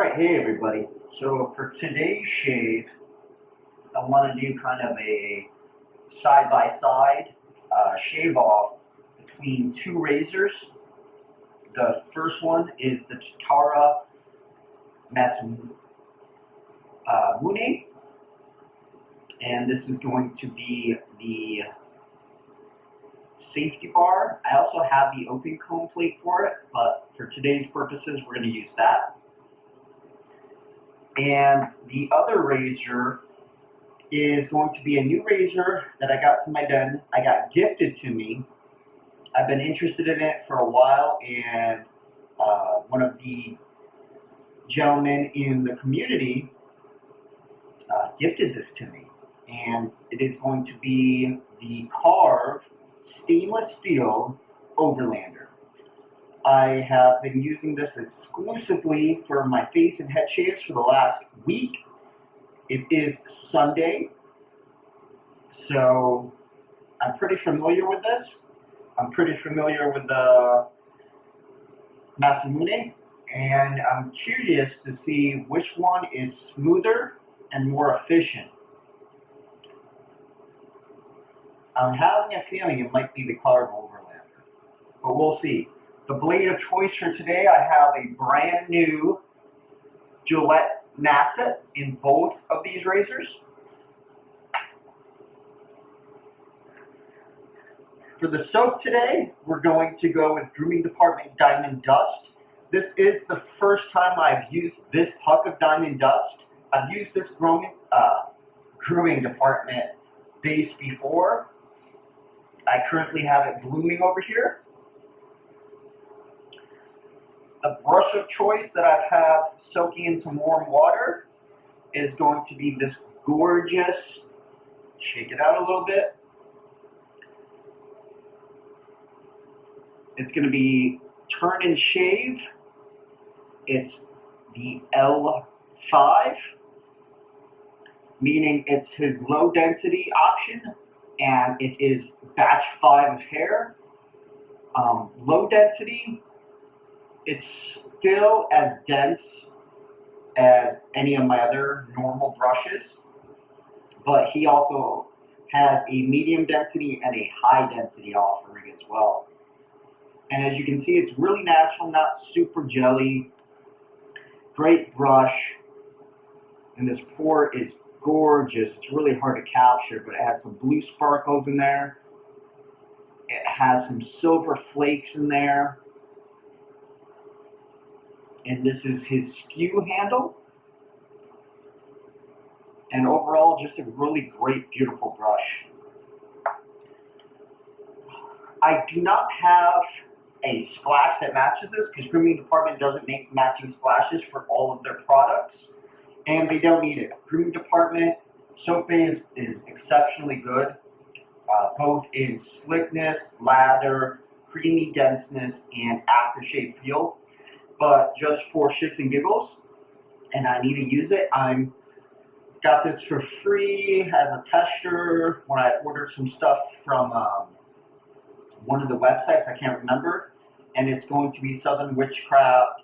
Alright, hey everybody. So for today's shave, I want to do kind of a side-by-side shave off between two razors. The first one is the Tatara Masamune, and this is going to be the safety bar. I also have the open comb plate for it, but for today's purposes, we're going to use that. And the other razor is going to be a new razor that I got to my den. I got gifted to me. I've been interested in it for a while, and one of the gentlemen in the community gifted this to me. And it is going to be the Karve stainless steel Overlander. I have been using this exclusively for my face and head shaves for the last week. It is Sunday, so I'm pretty familiar with this. I'm pretty familiar with the Masamune, and I'm curious to see which one is smoother and more efficient. I'm having a feeling it might be the Karve Overlander, but we'll see. The blade of choice for today, I have a brand new Gillette Nasset in both of these razors. For the soap today, we're going to go with Grooming Department Diamond Dust. This is the first time I've used this puck of Diamond Dust. I've used this Grooming Department base before. I currently have it blooming over here. The brush of choice that I have soaking in some warm water is going to be this gorgeous, shake it out a little bit. It's going to be Turn and Shave. It's the L5, meaning it's his low density option, and it is batch 5 of hair. Low density, it's still as dense as any of my other normal brushes, but he also has a medium density and a high density offering as well. And as you can see, it's really natural, not super jelly. Great brush. And this pour is gorgeous. It's really hard to capture, but it has some blue sparkles in there. It has some silver flakes in there. And this is his skew handle. And overall, just a really great, beautiful brush. I do not have a splash that matches this because Grooming Department doesn't make matching splashes for all of their products, and they don't need it. Grooming Department soap base is exceptionally good, both in slickness, lather, creamy denseness, and aftershave feel. But just for shits and giggles, and I need to use it, I'm got this for free as a tester when I ordered some stuff from one of the websites, I can't remember, and it's going to be Southern Witchcraft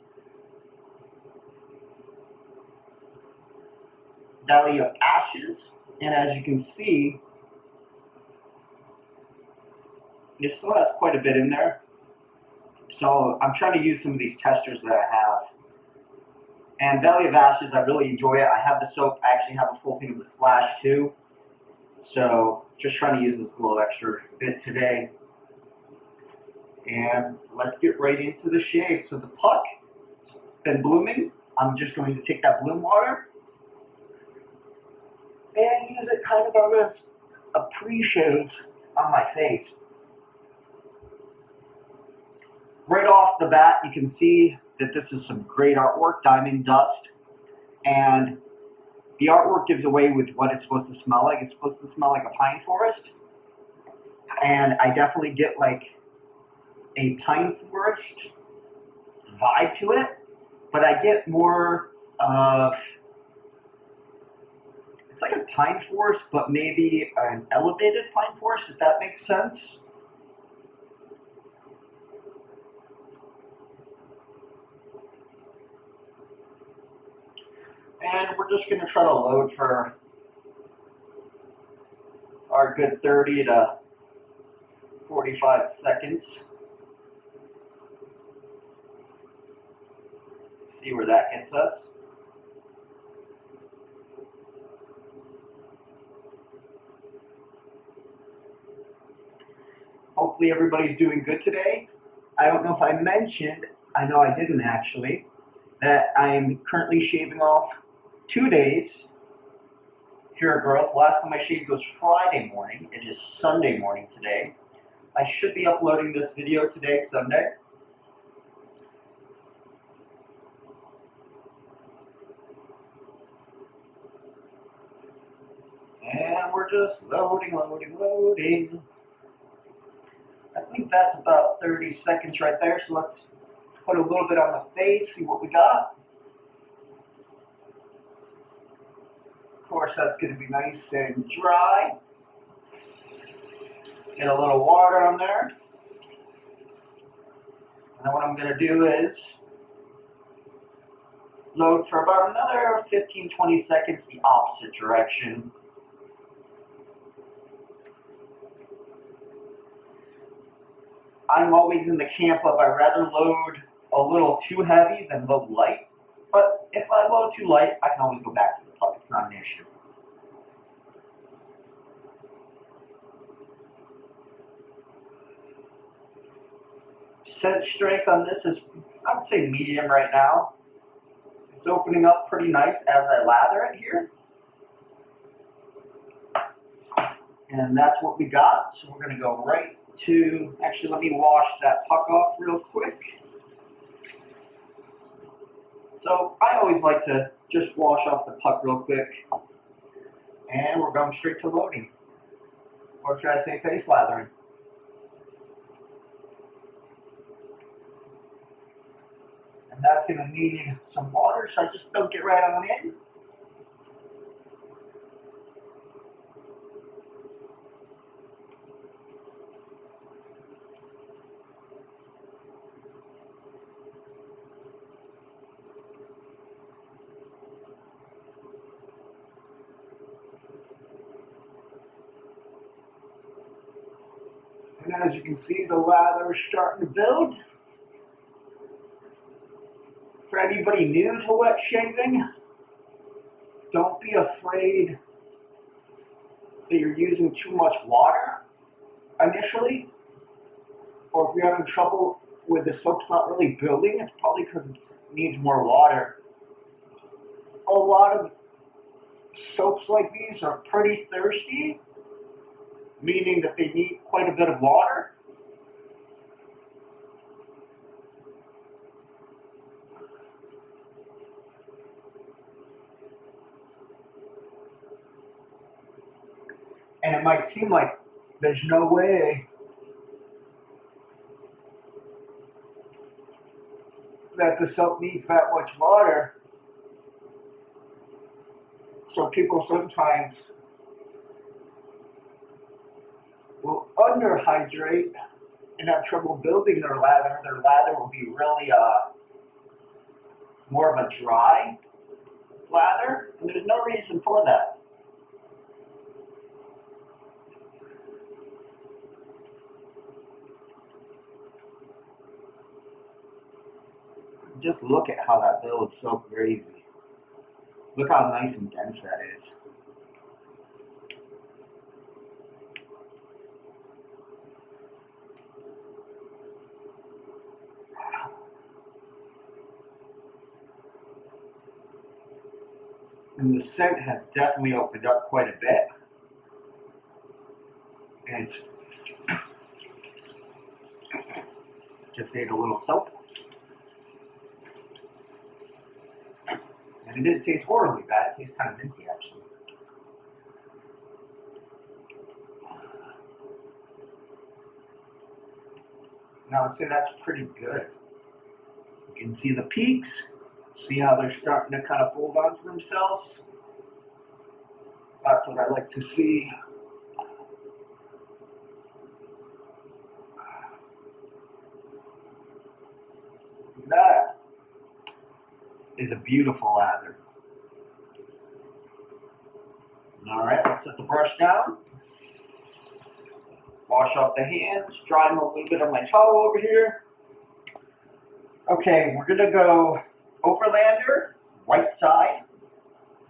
Valley of Ashes. And as you can see, it still has quite a bit in there. So I'm trying to use some of these testers that I have. And Valley of Ashes, I really enjoy it. I have the soap. I actually have a full thing of the splash too. So just trying to use this little extra bit today. And let's get right into the shave. So the puck has been blooming. I'm just going to take that bloom water and use it kind of as a pre-shave on my face. Right off the bat, you can see that this is some great artwork, Diamond Dust. And the artwork gives away with what it's supposed to smell like. It's supposed to smell like a pine forest. And I definitely get like a pine forest vibe to it. But I get more of, it's like a pine forest, but maybe an elevated pine forest, if that makes sense. just going to try to load for our good 30 to 45 seconds. See where that gets us. Hopefully everybody's doing good today. I don't know if I mentioned, I know I didn't actually, that I am currently shaving off 2 days hair growth. Last time I shaved was Friday morning. It is Sunday morning today. I should be uploading this video today, Sunday. And we're just loading. I think that's about 30 seconds right there, so let's put a little bit on the face, see what we got. Of course, that's going to be nice and dry. Get a little water on there. And then what I'm going to do is load for about another 15-20 seconds the opposite direction. I'm always in the camp of I'd rather load a little too heavy than load light. But if I load too light, I can always go back to the plug. It's not an issue. Scent strength on this is, I would say, medium right now. It's opening up pretty nice as I lather it here. And that's what we got. So we're going to go right to, actually let me wash that puck off real quick. So I always like to just wash off the puck real quick. And we're going straight to loading. Or should I say face lathering. And that's going to need some water, so I just dunk it right on in. And as you can see, the lather is starting to build. For anybody new to wet shaving, don't be afraid that you're using too much water initially, or if you're having trouble with the soap's not really building, it's probably because it needs more water. A lot of soaps like these are pretty thirsty, meaning that they need quite a bit of water. And it might seem like there's no way that the soap needs that much water. So people sometimes will underhydrate and have trouble building their lather. Their lather will be really more of a dry lather, and there's no reason for that. Just look at how that builds so crazy. Look how nice and dense that is. And the scent has definitely opened up quite a bit. And it's just ate a little soap. And it does taste horribly bad. It tastes kind of minty, actually. Now, I'd say that's pretty good. You can see the peaks. See how they're starting to kind of fold onto themselves. That's what I like to see. That is a beautiful lather. Alright, let's set the brush down. Wash off the hands, dry them a little bit on my towel over here. Okay, we're gonna go Overlander, right side,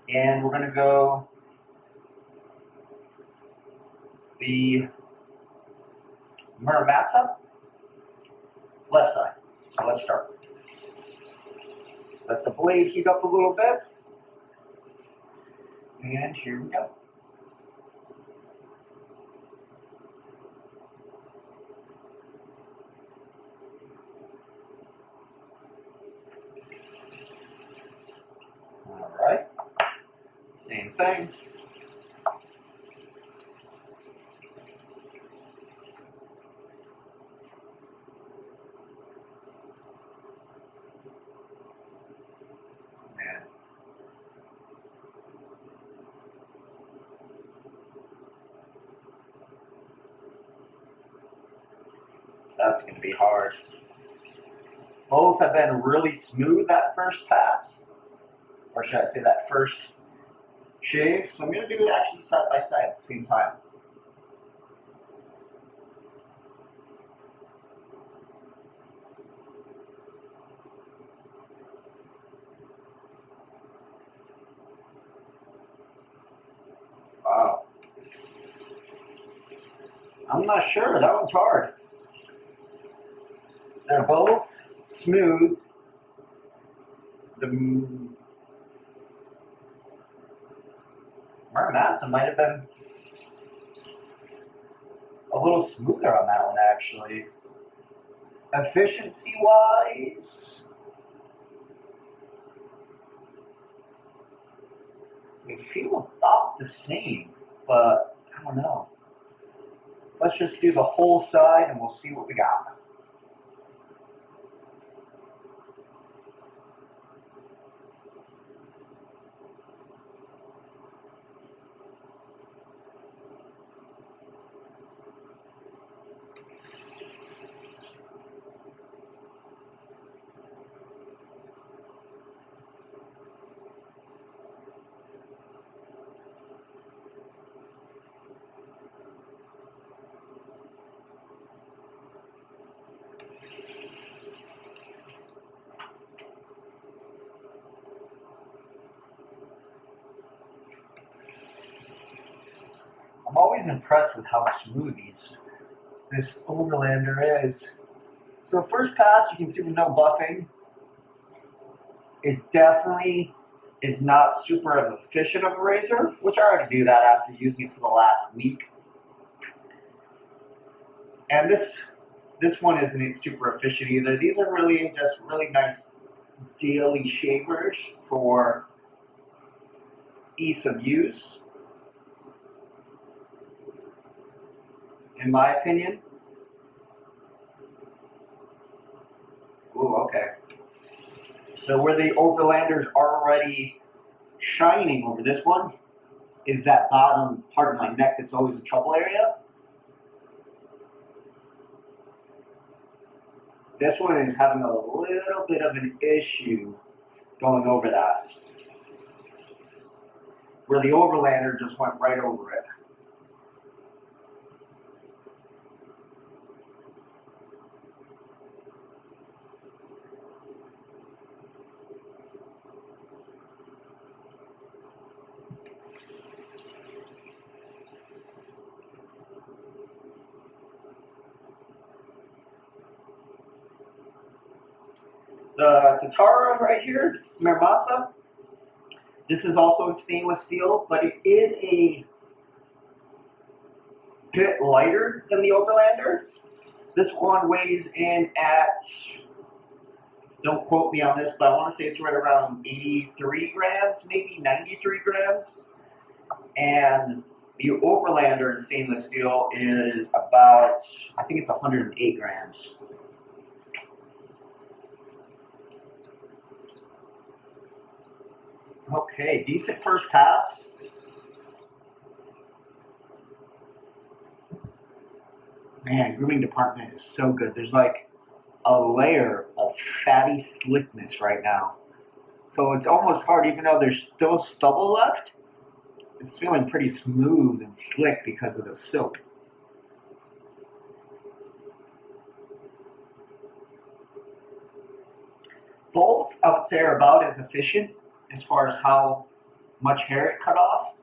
and we're gonna go the Muramasa, left side. So let's start. Let the blade heat up a little bit. And here we go. Alright. Same thing. Man. That's going to be hard. Both have been really smooth that first pass. Or should I say that first shave. So I'm going to do it actually side by side at the same time. Wow. I'm not sure. That one's hard. They're both smooth. The Muramasa might have been a little smoother on that one, actually. Efficiency-wise, they feel about the same, but I don't know. Let's just do the whole side and we'll see what we got. I'm always impressed with how smooth this Overlander is. So first pass, you can see with no buffing. It definitely is not super efficient of a razor, which I already do that after using it for the last week. And this one isn't super efficient either. These are really just really nice daily shavers for ease of use, in my opinion. Ooh, okay. So where the Overlanders are already shining over this one is that bottom part of my neck that's always a trouble area. This one is having a little bit of an issue going over that. Where the Overlander just went right over it. The Tatara right here, Muramasa, this is also stainless steel, but it is a bit lighter than the Overlander. This one weighs in at, don't quote me on this, but I want to say it's right around 83 grams, maybe 93 grams. And the Overlander in stainless steel is about, I think it's 108 grams. Okay, decent first pass. Man, Grooming Department is so good. There's like a layer of fatty slickness right now. So it's almost hard, even though there's still stubble left, it's feeling pretty smooth and slick because of the soap. Both, I would say, are about as efficient as far as how much hair it cut off.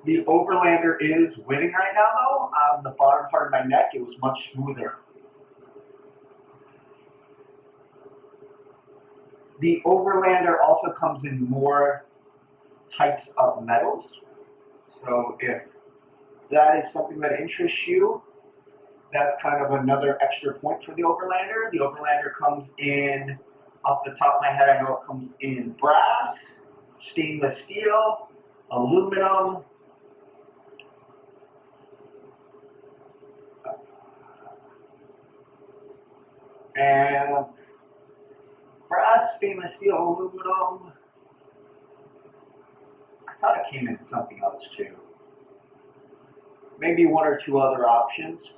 The Overlander is winning right now, though. On the bottom part of my neck, it was much smoother. The Overlander also comes in more types of metals. So if that is something that interests you, that's kind of another extra point for the Overlander. The Overlander comes in, off the top of my head, I know it comes in brass, stainless steel, aluminum, and brass, stainless steel, aluminum. I thought it came in something else too. Maybe one or two other options.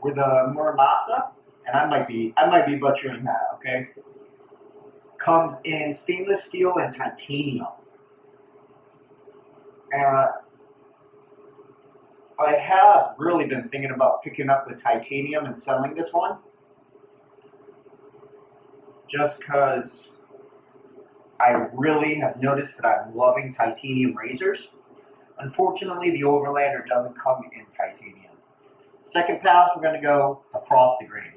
With a Muramasa, and I might be butchering that, okay? Comes in stainless steel and titanium. And I have really been thinking about picking up the titanium and selling this one. Just because I really have noticed that I'm loving titanium razors. Unfortunately, the Overlander doesn't come in titanium. Second pass, we're going to go across the grain.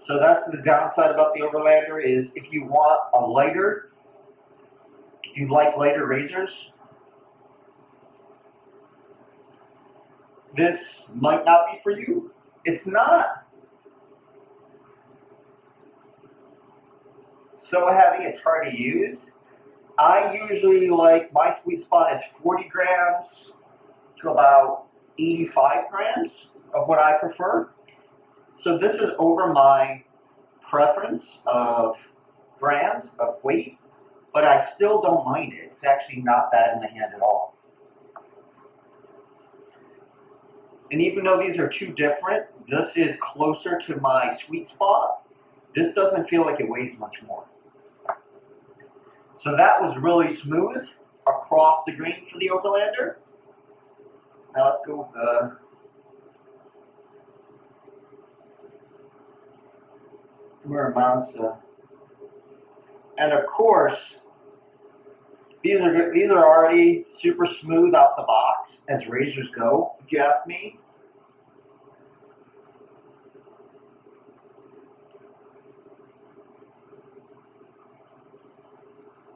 So that's the downside about the Overlander is if you want a lighter, if you like lighter razors, this might not be for you. It's not so heavy, it's hard to use. I usually like, my sweet spot is 40 grams to about 85 grams of what I prefer. So this is over my preference of grams of weight, but I still don't mind it. It's actually not bad in the hand at all. And even though these are two different, this is closer to my sweet spot. This doesn't feel like it weighs much more. So that was really smooth across the grain for the Overlander. Now let's go with the Muramasa. And of course, these are already super smooth out the box as razors go, if you ask me.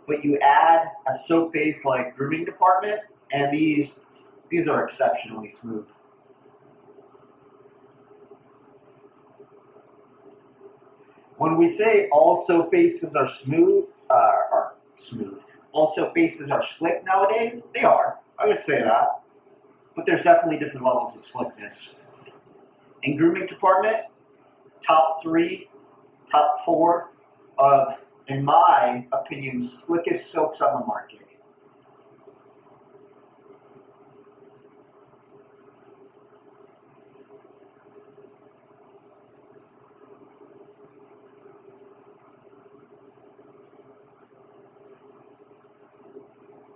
But you add a soap base like Grooming Department, and these are exceptionally smooth. When we say all soap bases are smooth, all soap bases are slick nowadays, they are. I would say that. But there's definitely different levels of slickness. In Grooming Department, top 3, top 4 of, in my opinion, slickest soaps on the market.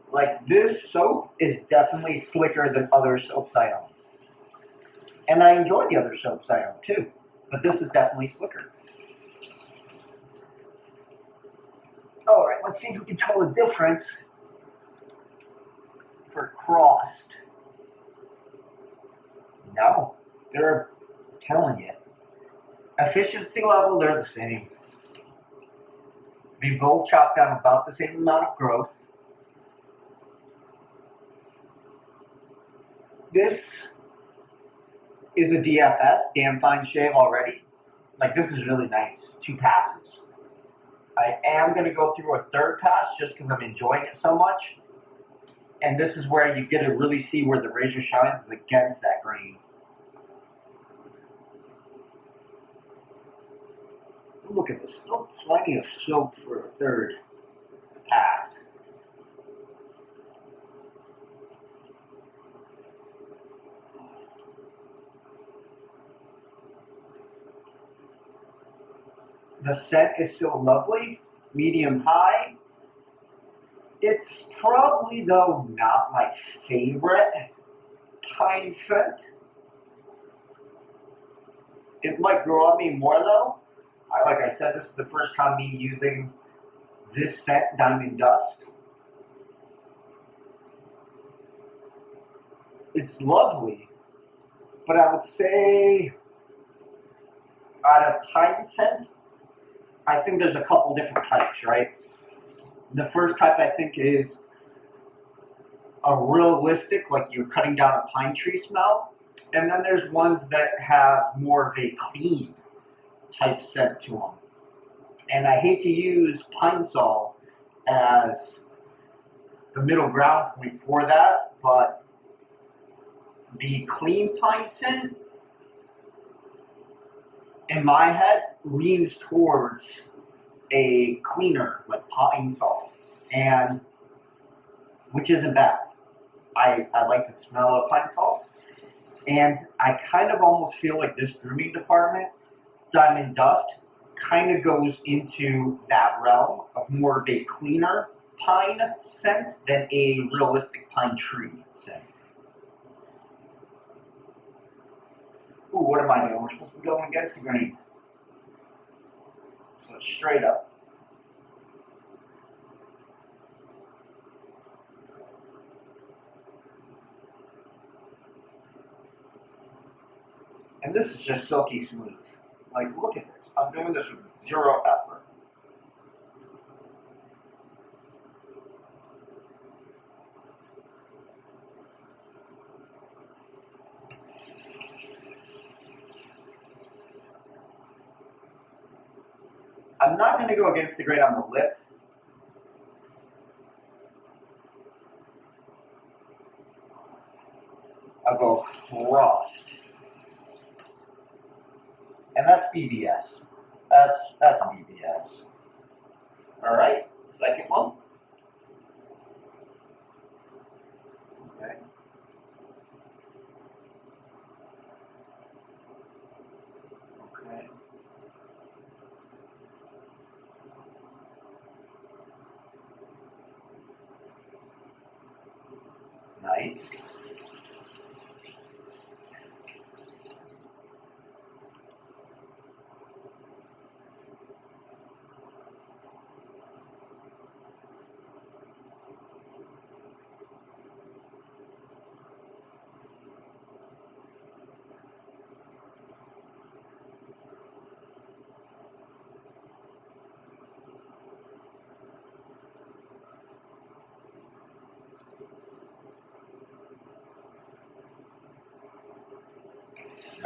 Like, this soap is definitely slicker than other soaps I own. And I enjoy the other soaps I own too, but this is definitely slicker. All right, let's see if we can tell the difference for crossed. No, they're telling you. Efficiency level, they're the same. We both chop down about the same amount of growth. This is a DFS, damn fine shave already. Like, this is really nice. 2 passes. I am going to go through a 3rd pass just because I'm enjoying it so much. And this is where you get to really see where the razor shines is against that grain. Look at this, still plenty of soap for a 3rd pass. The scent is still lovely, medium high. It's probably, though, not my favorite pine scent. It might grow on me more, though. Like I said, this is the first time me using this scent, Diamond Dust. It's lovely, but I would say out of pine scents, I think there's a couple different types, right? The first type I think is a realistic, like you're cutting down a pine tree smell. And then there's ones that have more of a clean type scent to them. And I hate to use Pine Sol as the middle ground point for that, but the clean pine scent, in my head, leans towards a cleaner, like Pine Sol, and which isn't bad. I like the smell of Pine Sol, and I kind of almost feel like this Grooming Department, Diamond Dust, kind of goes into that realm of more of a cleaner pine scent than a realistic pine tree scent. Ooh, what am I doing? We're supposed to be going against the grain. So it's straight up. And this is just silky smooth. Like, look at this. I'm doing this with 0 effort. I'm not going to go against the grain on the lip. I'll go crossed. And that's BBS. That's BBS. Alright, second one. Okay. Okay. Nice.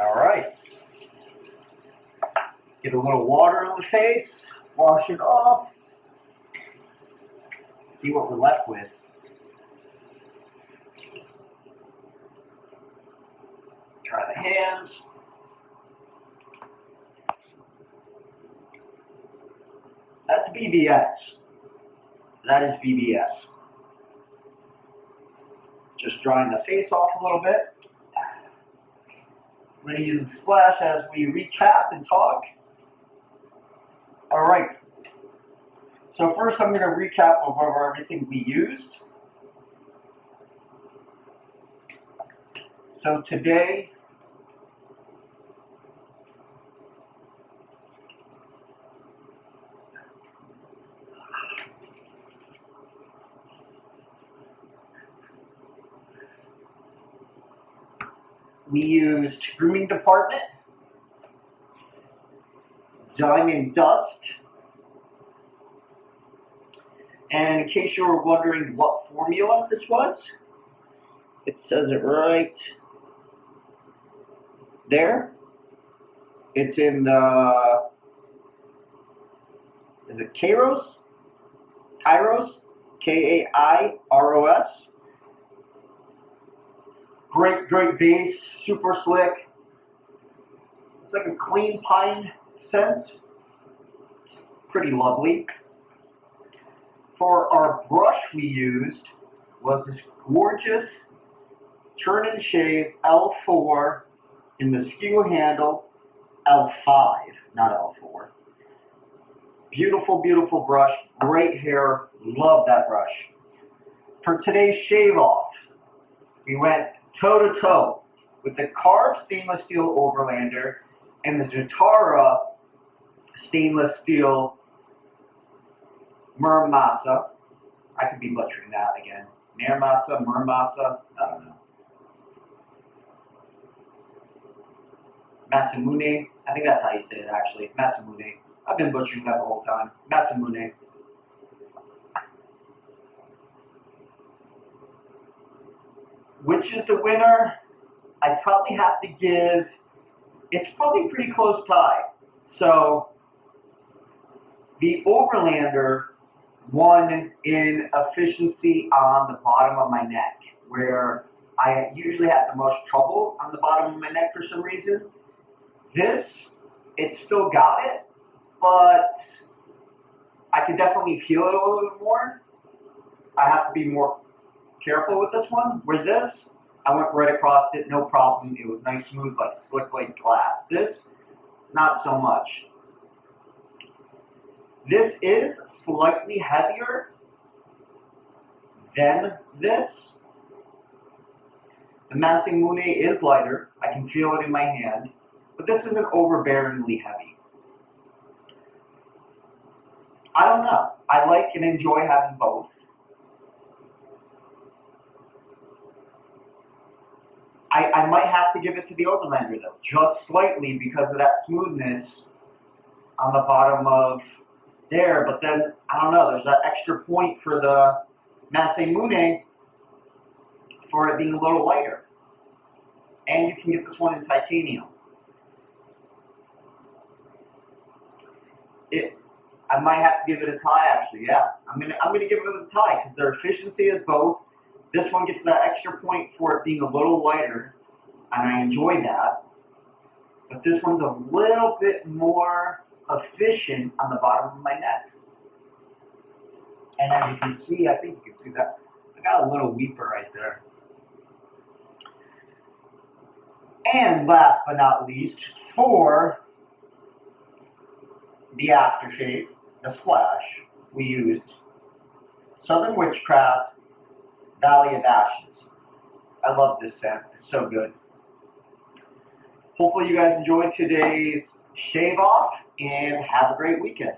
Alright. Get a little water on the face, wash it off, see what we're left with. Try the hands. That's BBS. That is BBS. Just drying the face off a little bit. We're going to use the splash as we recap and talk. Alright. So first I'm going to recap over everything we used. So today, we used Grooming Department, Diamond Dust, and in case you were wondering what formula this was, It says it right there. It's in the, is it Kairos? Kairos? Kairos. Great base, super slick. It's like a clean pine scent. Pretty lovely. For our brush we used was this gorgeous turn and shave L4 in the skew handle L5, not L4. Beautiful, beautiful brush, great hair, love that brush. For today's shave off, we went toe to toe with the Karve stainless steel Overlander and the Tatara stainless steel Murmasa. I could be butchering that again. Murmasa, I don't know. Masamune, I think that's how you say it actually. Masamune. I've been butchering that the whole time. Masamune. Which is the winner? I probably have to give, it's probably a pretty close tie. So, the Overlander won in efficiency on the bottom of my neck, where I usually have the most trouble on the bottom of my neck for some reason. This, it still got it, but I can definitely feel it a little bit more. I have to be more careful with this one. Where this, I went right across it, no problem. It was nice, smooth, like slick like glass. This, not so much. This is slightly heavier than this. The Masamune is lighter. I can feel it in my hand, but this isn't overbearingly heavy. I don't know. I like and enjoy having both. I might have to give it to the Overlander though, just slightly because of that smoothness on the bottom of there, but then, I don't know, there's that extra point for the Masamune for it being a little lighter. And you can get this one in titanium. I might have to give it a tie actually, yeah. I'm gonna give it a tie because their efficiency is both. This one gets that extra point for it being a little lighter, and I enjoy that. But this one's a little bit more efficient on the bottom of my neck. And as you can see, I think you can see that, I got a little weeper right there. And last but not least, for the aftershave, the splash, we used Southern Witchcraft Valley of Ashes. I love this scent, it's so good. Hopefully you guys enjoyed today's shave off and have a great weekend.